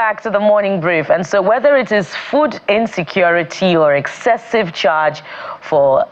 back to the morning brief. And so whether it is food insecurity or excessive charge for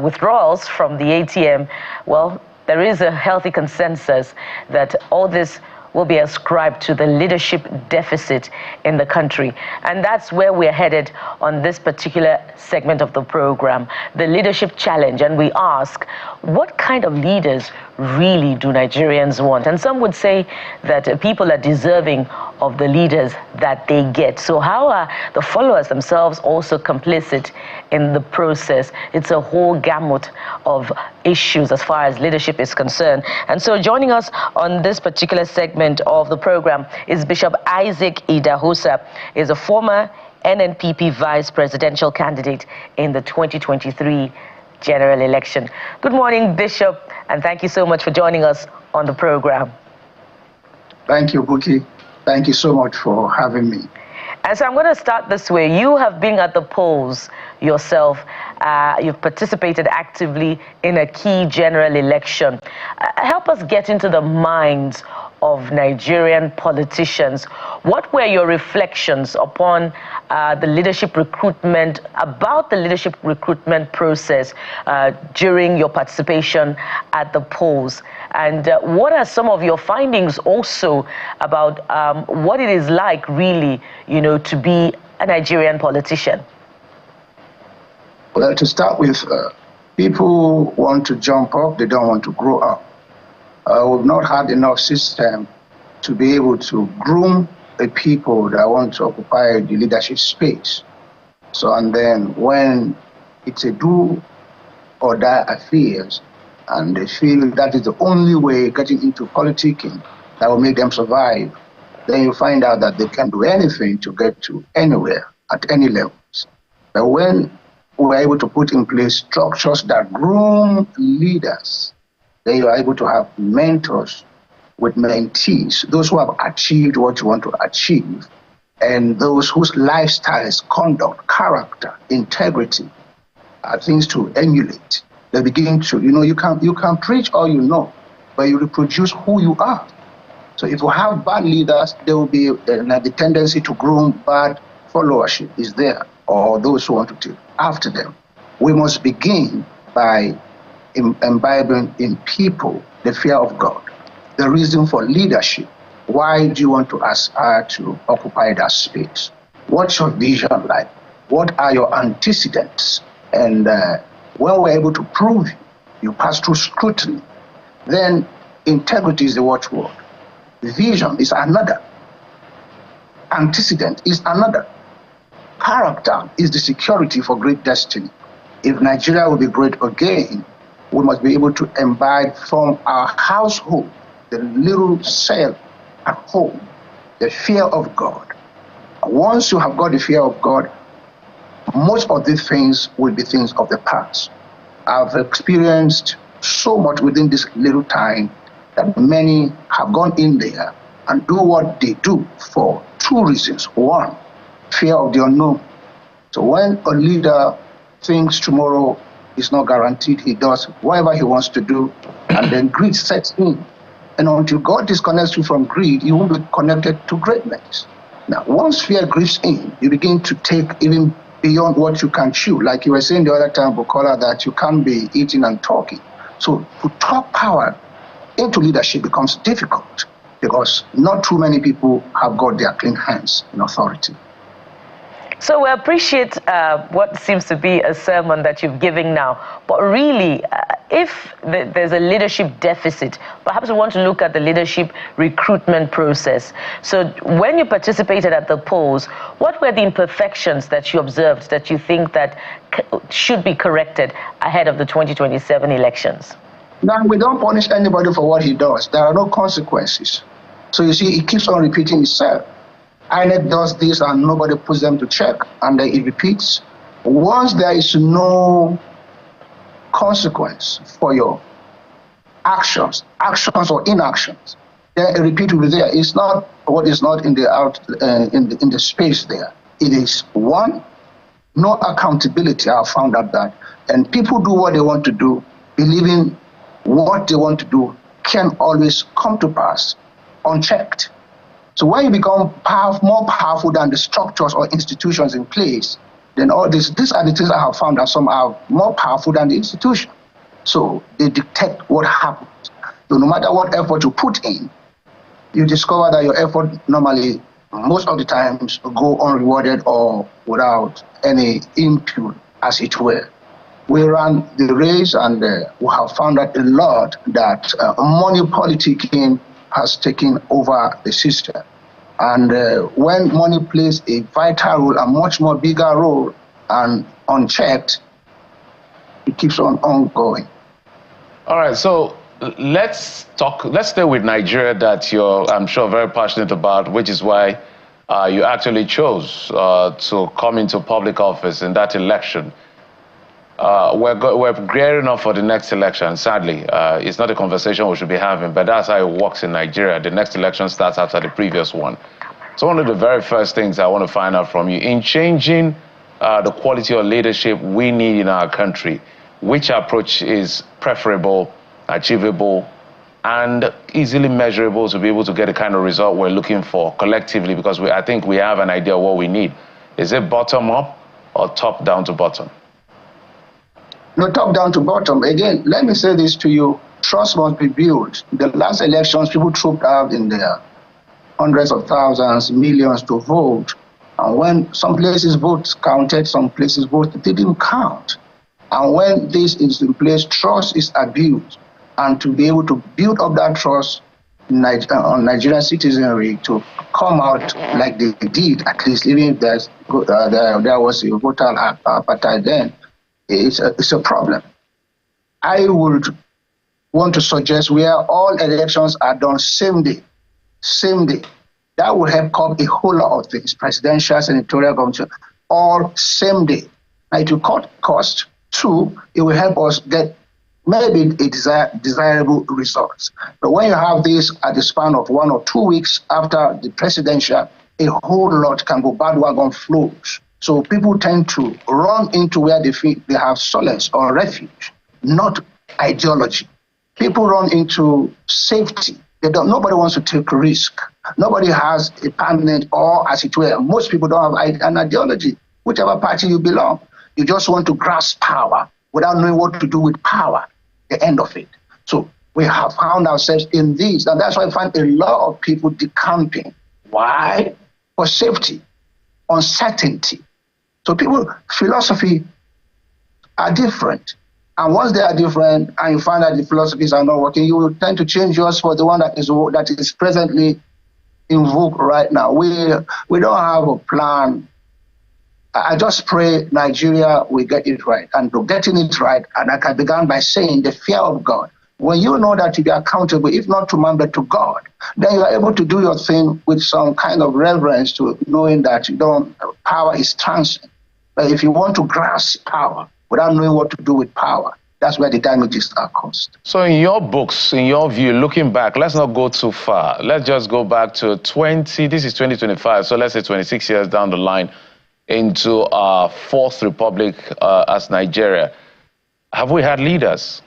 withdrawals from the ATM, well, there is a healthy consensus that all this will be ascribed to the leadership deficit in the country. And that's where we're headed on this particular segment of the program, the leadership challenge. And we ask, what kind of leaders really do Nigerians want? And some would say that people are deserving of the leaders that they get. So how are the followers themselves also complicit in the process? It's a whole gamut of issues as far as leadership is concerned. And so joining us on this particular segment of the program is Bishop Isaac Idahosa, is a former NNPP vice presidential candidate in the 2023 general election. Good morning, Bishop, and thank you so much for joining us on the program. Thank you, Buki. Thank you so much for having me. And so I'm going to start this way. You have been at the polls yourself. You've participated actively in a key general election. Help us get into the minds of Nigerian politicians. What were your reflections upon the leadership recruitment, about the leadership recruitment process during your participation at the polls? And what are some of your findings also about what it is like really, to be a Nigerian politician? Well, to start with, people want to jump up, they don't want to grow up. We've not had enough system to be able to groom the people that want to occupy the leadership space. So, and then when it's a do or die affairs, and they feel that is the only way getting into politicking that will make them survive, then you find out that they can do anything to get to anywhere at any levels. But when we're able to put in place structures that groom leaders, then you are able to have mentors with mentees, those who have achieved what you want to achieve, and those whose lifestyles, conduct, character, integrity are things to emulate. They begin to, you can preach all you know, but you reproduce who you are. So if you have bad leaders, there will be the tendency to groom bad followership is there, or those who want to take after them. We must begin by imbibing in people the fear of God, the reason for leadership. Why do you want to aspire to occupy that space? What's your vision like? What are your antecedents? And when we're able to prove you pass through scrutiny, then integrity is the watchword. Vision is another. Antecedent is another. Character is the security for great destiny. If Nigeria will be great again, we must be able to imbibe from our household, the little cell at home, the fear of God. Once you have got the fear of God, most of these things will be things of the past. I've experienced so much within this little time that many have gone in there and do what they do for two reasons. One, fear of the unknown. So when a leader thinks tomorrow is not guaranteed, he does whatever he wants to do, and then greed sets in. And until God disconnects you from greed, you won't be connected to greatness. Now, once fear grips in, you begin to take even beyond what you can chew. Like you were saying the other time, Bukola, that you can't be eating and talking. So to talk power into leadership becomes difficult because not too many people have got their clean hands in authority. So we appreciate what seems to be a sermon that you've given now. But really, if there's a leadership deficit, perhaps we want to look at the leadership recruitment process. So when you participated at the polls, what were the imperfections that you observed that you think that should be corrected ahead of the 2027 elections? Now, we don't punish anybody for what he does. There are no consequences. So you see, it keeps on repeating itself. INEC does this and nobody puts them to check, and then it repeats. Once there is no consequence for your actions or inactions, then a repeat will be there. It's not what is not in the in the space there. It is one, no accountability. I found out that, and people do what they want to do, believing what they want to do can always come to pass unchecked. So when you become more powerful than the structures or institutions in place, then all these are the things I have found that some are more powerful than the institution. So they dictate what happens. So no matter what effort you put in, you discover that your effort normally, most of the times, go unrewarded or without any input, as it were. We ran the race, and we have found out a lot that money politicking has taken over the system. And when money plays a vital role, a much more bigger role, and unchecked, it keeps on ongoing. All right, so let's stay with Nigeria that you're, I'm sure, very passionate about, which is why you actually chose to come into public office in that election. We're gearing up for the next election, sadly. It's not a conversation we should be having, but that's how it works in Nigeria. The next election starts after the previous one. So one of the very first things I want to find out from you, in changing the quality of leadership we need in our country, which approach is preferable, achievable, and easily measurable to be able to get the kind of result we're looking for collectively, because I think we have an idea of what we need. Is it bottom up or top down to bottom? No, top down to bottom. Again, let me say this to you. Trust must be built. The last elections, people trooped out in their hundreds of thousands, millions to vote. And when some places votes counted, some places votes didn't count. And when this is in place, trust is abused. And to be able to build up that trust on Nigerian citizenry to come out like they did, at least even if there was a voter apartheid then, it's a problem. I would want to suggest where all elections are done same day. That will help curb a whole lot of things, presidential, senatorial, government, all same day. Now, it will cut cost. Two, it will help us get maybe a desirable results. But when you have this at the span of 1 or 2 weeks after the presidential, a whole lot can go bandwagon flows. So people tend to run into where they feel they have solace or refuge, not ideology. People run into safety. Nobody wants to take a risk. Nobody has a permanent, or as it were, most people don't have an ideology, whichever party you belong. You just want to grasp power without knowing what to do with power, the end of it. So we have found ourselves in this, and that's why I find a lot of people decamping. Why? For safety, uncertainty. So people, philosophy are different. And once they are different, and you find that the philosophies are not working, you will tend to change yours for the one that is presently in vogue right now. We don't have a plan. I just pray Nigeria will get it right. And to getting it right, and I began by saying the fear of God. When you know that you be accountable, if not to man, but to God, then you are able to do your thing with some kind of reverence to knowing that power is transient. But if you want to grasp power without knowing what to do with power, that's where the damages are caused. So in your books, in your view, looking back, let's not go too far. Let's just go back to this is 2025, so let's say 26 years down the line into our fourth republic as Nigeria. Have we had leaders?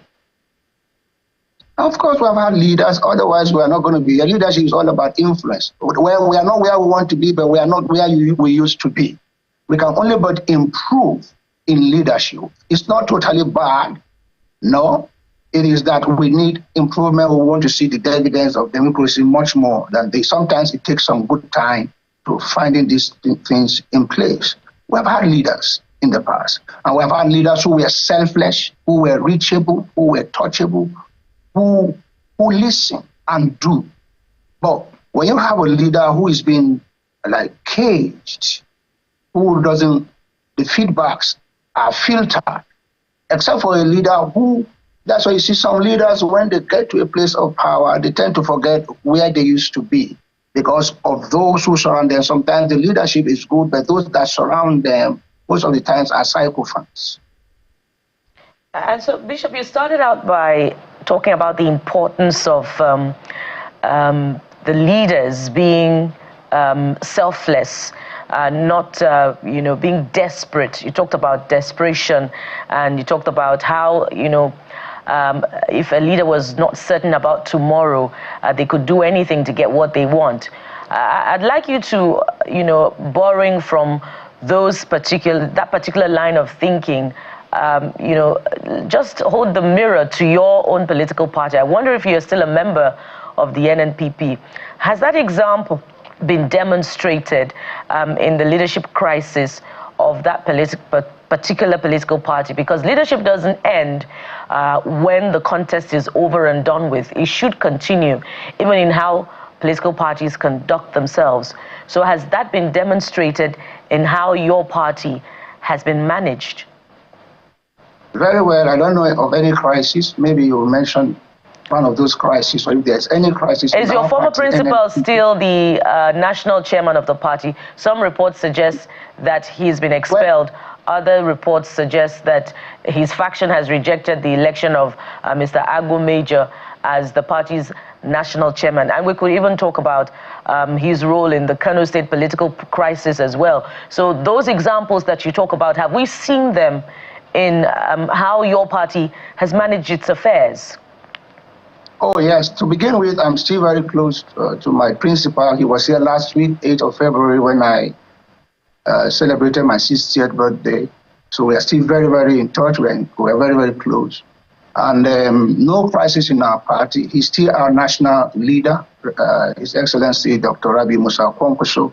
Of course we have had leaders, otherwise we are not going to be. Leadership is all about influence. Where we are not where we want to be, but we are not where we used to be. We can only but improve in leadership. It's not totally bad. No, it is that we need improvement. We want to see the dividends of democracy much more than this. Sometimes it takes some good time to finding these things in place. We have had leaders in the past, and we have had leaders who were selfless, who were reachable, who were touchable, who listen and do. But when you have a leader who is being like caged, who doesn't, the feedbacks are filtered, except for a leader who, that's why you see some leaders, when they get to a place of power, they tend to forget where they used to be because of those who surround them. Sometimes the leadership is good, but those that surround them, most of the times, are psychophants. And so, Bishop, you started out by talking about the importance of the leaders being selfless, not being desperate. You talked about desperation, and you talked about how if a leader was not certain about tomorrow, they could do anything to get what they want. I'd like you to, borrowing from that particular line of thinking, just hold the mirror to your own political party. I wonder if you're still a member of the NNPP. Has that example been demonstrated in the leadership crisis of that particular political party? Because leadership doesn't end when the contest is over and done with. It should continue, even in how political parties conduct themselves. So has that been demonstrated in how your party has been managed? Very well. I don't know of any crisis. Maybe you mentioned one of those crises, or if there's any crisis. Is your former principal still the national chairman of the party? Some reports suggest that he's been expelled. Other reports suggest that his faction has rejected the election of Mr. Agbo Major as the party's national chairman. And we could even talk about his role in the Kano State political crisis as well. So those examples that you talk about, have we seen them in how your party has managed its affairs? Oh, yes. To begin with, I'm still very close to my principal. He was here last week, 8th of February, when I celebrated my 60th birthday. So we are still very, very in touch. We are very, very close. And no crisis in our party. He's still our national leader, His Excellency Dr. Rabi Musa Kwankwaso.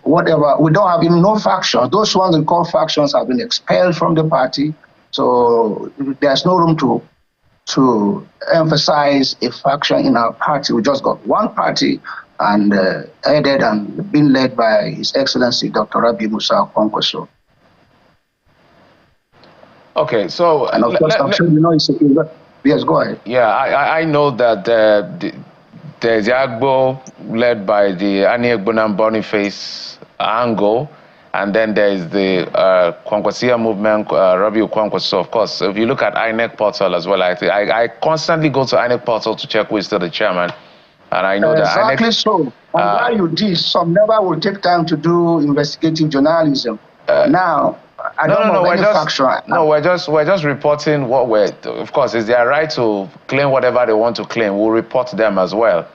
Whatever, we don't have even no factions. Those ones we call factions have been expelled from the party. So there's no room to emphasize a faction in our party. We just got one party, and headed and being led by His Excellency Dr. Rabi Musa Kwankwaso. Okay, so and of course, I'm sure you know. Yes, go ahead. Yeah, I know that there's Agbo led by the INEC Bonam Boniface Ango, and then there's the Kwankwasia movement, Rabi Kwankwaso. Of course, if you look at INEC portal as well, I constantly go to INEC portal to check who is still the chairman, and I know that exactly INEC, so. And while you did, some never will take time to do investigative journalism. Now. We're just reporting what of course, it's their right to claim whatever they want to claim. We'll report them as well.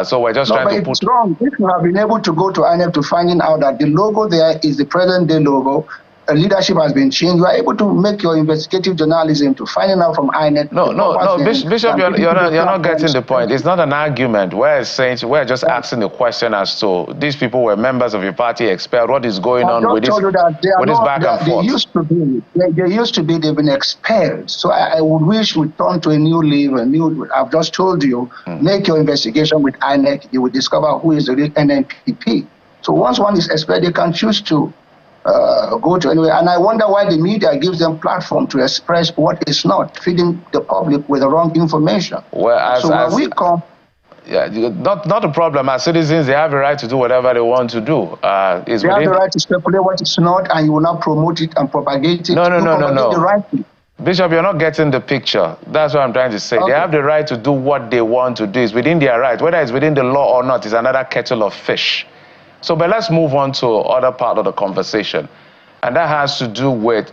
So we're just trying to put... It's wrong. If you have been able to go to INEC to finding out that the logo there is the present day logo, leadership has been changed, you are able to make your investigative journalism to finding out from INEC. No, Bishop, you're not getting the point. It's not an argument. We're just asking the question as to these people were members of your party expelled. What is going on with this back and forth? They used to be, they've been expelled. So I would wish we turn to a new level. I've just told you, make your investigation with INEC. You will discover who is the real NNPP. So once one is expelled, they can choose to go to anywhere. And I wonder why the media gives them platform to express what is not, feeding the public with the wrong information. Well, when we come... Yeah, not a problem. As citizens, they have a right to do whatever they want to do. They have the right to speculate what is not, and you will not promote it and propagate it. No. The right to. Bishop, you're not getting the picture. That's what I'm trying to say. Okay. They have the right to do what they want to do. It's within their right. Whether it's within the law or not is another kettle of fish. So, but let's move on to other part of the conversation. And that has to do with,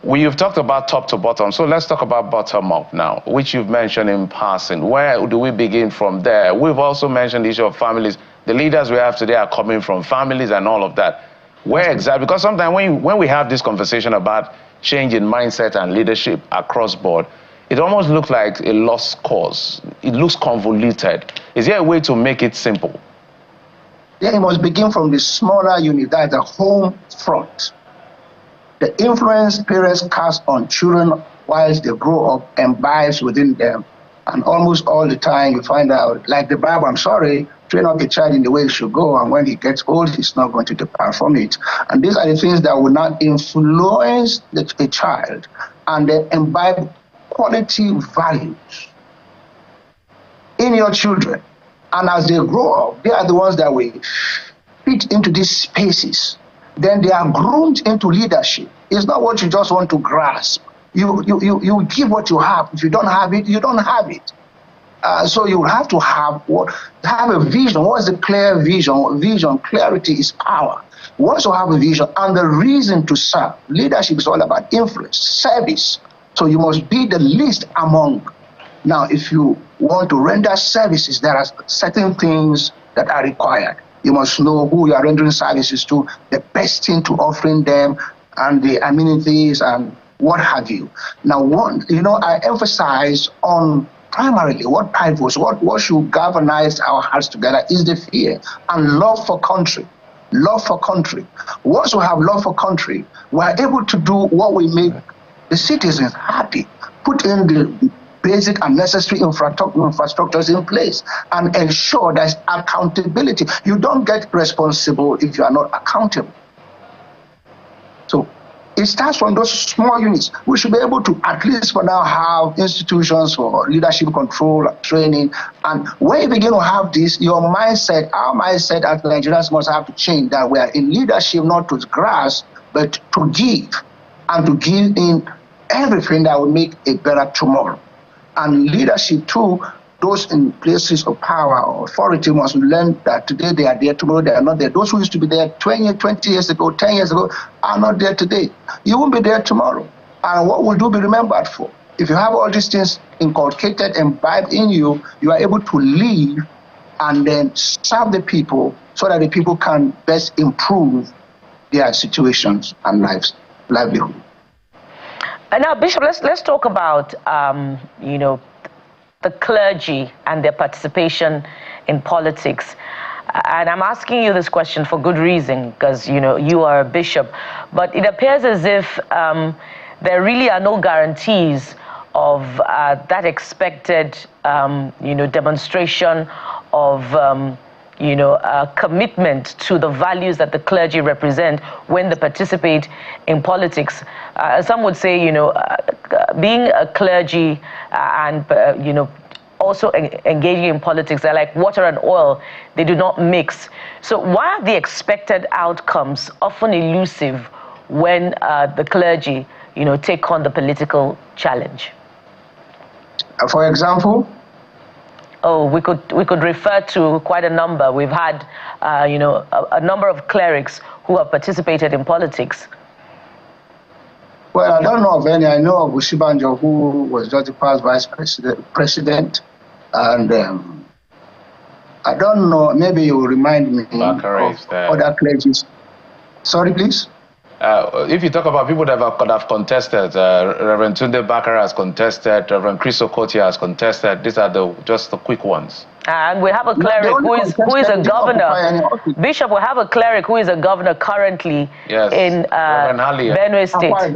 you've talked about top to bottom. So let's talk about bottom up now, which you've mentioned in passing. Where do we begin from there? We've also mentioned the issue of families. The leaders we have today are coming from families and all of that. Where exactly? Because sometimes when we have this conversation about change in mindset and leadership across board, it almost looks like a lost cause. It looks convoluted. Is there a way to make it simple? Yeah, it must begin from the smaller unit, that is the home front. The influence parents cast on children whilst they grow up imbibes within them. And almost all the time you find out, like the Bible, I'm sorry, train up a child in the way he should go, and when he gets old, he's not going to depart from it. And these are the things that will not influence a child, and they imbibe quality values in your children. And as they grow up, they are the ones that will fit into these spaces. Then they are groomed into leadership. It's not what you just want to grasp. You give what you have. If you don't have it, you don't have it. So you have to have a vision. What is the clear vision? Clarity is power. Once you have a vision and the reason to serve, leadership is all about influence, service. So you must be the least among. Now, if you want to render services, there are certain things that are required. You must know who you are rendering services to, the best thing to offering them, and the amenities and what have you. Now, I emphasize on primarily what pivots, what should galvanize our hearts together is the fear and love for country. Love for country. Once we have love for country, we are able to do what will make the citizens happy, put in the basic and necessary infrastructures in place, and ensure there's accountability. You don't get responsible if you are not accountable. So it starts from those small units. We should be able to, at least for now, have institutions for leadership control, training. And when you begin to have this, your mindset, our mindset as Nigerians must have to change, that we are in leadership not to grasp, but to give, and to give in everything that will make a better tomorrow. And leadership too, those in places of power or authority must learn that today they are there, tomorrow they are not there. Those who used to be there 20 years ago, 10 years ago, are not there today. You won't be there tomorrow. And what will you be remembered for? If you have all these things inculcated, imbibed in you, you are able to live and then serve the people so that the people can best improve their situations and livelihood. And now, Bishop, let's talk about, the clergy and their participation in politics. And I'm asking you this question for good reason, because, you are a bishop. But it appears as if there really are no guarantees of that expected, demonstration of, commitment to the values that the clergy represent when they participate in politics. Some would say, being a clergy and, also engaging in politics, they're like water and oil. They do not mix. So why are the expected outcomes often elusive when the clergy, take on the political challenge? For example? Oh, we could refer to quite a number. We've had, a number of clerics who have participated in politics. Well, I don't know of any. I know of Ushibanjo, who was just the past vice president, and I don't know. Maybe you will remind me of other clergies. Sorry, please. If you talk about people that have contested, Reverend Tunde Bakare has contested, Reverend Chris Okotie has contested. These are just the quick ones. And we have a cleric who is a governor. Bishop, we have a cleric who is a governor currently in Benue State.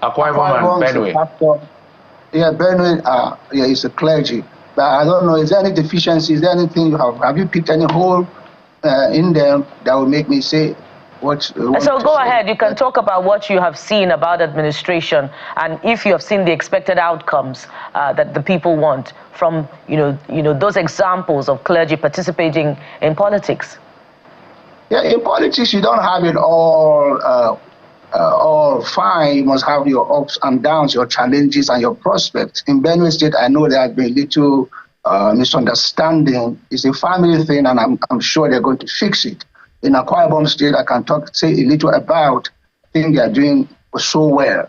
Akwa Ibom and Benue. Yeah, Benue. He's a clergy. But I don't know. Is there any deficiency? Is there anything you have you picked any hole in them that will make me say? So go ahead, you can talk about what you have seen about administration, and if you have seen the expected outcomes that the people want from those examples of clergy participating in politics. Yeah, in politics you don't have it all fine. You must have your ups and downs, your challenges and your prospects. In Benue State, I know there has been little misunderstanding. It's a family thing, and I'm sure they're going to fix it. In Akwa Ibom State, I can say a little about. I think they are doing so well.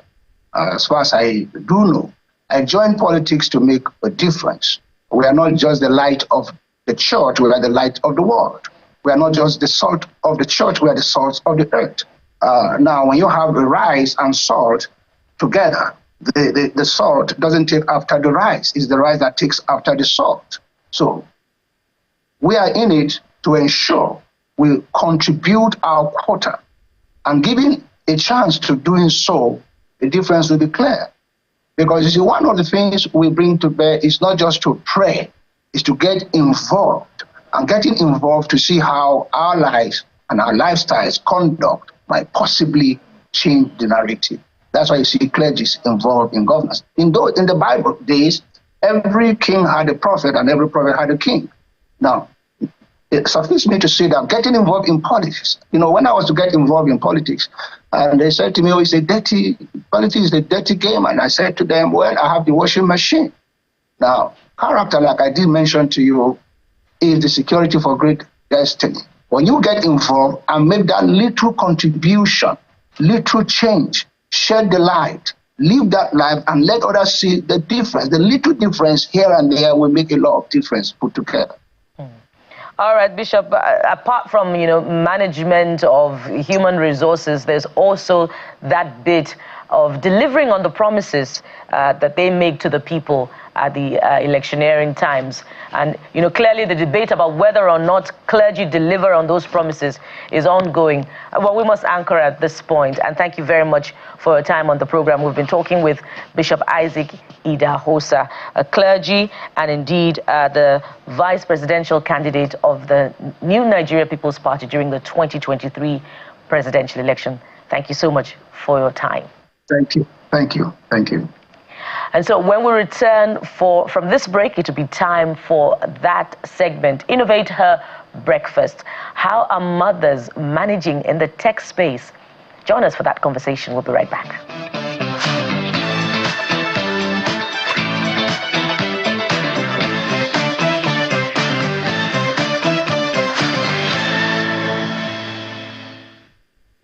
As far as I do know, I joined politics to make a difference. We are not just the light of the church, we are the light of the world. We are not just the salt of the church, we are the salt of the earth. Now, when you have the rice and salt together, the salt doesn't take after the rice. It's the rice that takes after the salt. So we are in it to ensure we contribute our quota, and given a chance to doing so, the difference will be clear. Because you see, one of the things we bring to bear is not just to pray, it's to get involved, and getting involved to see how our lives and our lifestyles, conduct might possibly change the narrative. That's why you see clergy involved in governance. In the Bible days, every king had a prophet and every prophet had a king. Now, it suffices me to say that getting involved in politics, when I was to get involved in politics, and they said to me, politics is a dirty game. And I said to them, well, I have the washing machine. Now, character, like I did mention to you, is the security for great destiny. When you get involved and make that little contribution, little change, shed the light, live that life and let others see the difference. The little difference here and there will make a lot of difference put together. All right, Bishop, apart from, management of human resources, there's also that bit of delivering on the promises that they make to the people at the electioneering times. And, clearly the debate about whether or not clergy deliver on those promises is ongoing. Well, we must anchor at this point. And thank you very much for your time on the program. We've been talking with Bishop Isaac Idahosa, a clergy and indeed the vice presidential candidate of the New Nigeria People's Party during the 2023 presidential election. Thank you so much for your time. Thank you. Thank you. Thank you. And so when we return from this break, it will be time for that segment, Innovate Her Breakfast. How are mothers managing in the tech space? Join us for that conversation. We'll be right back.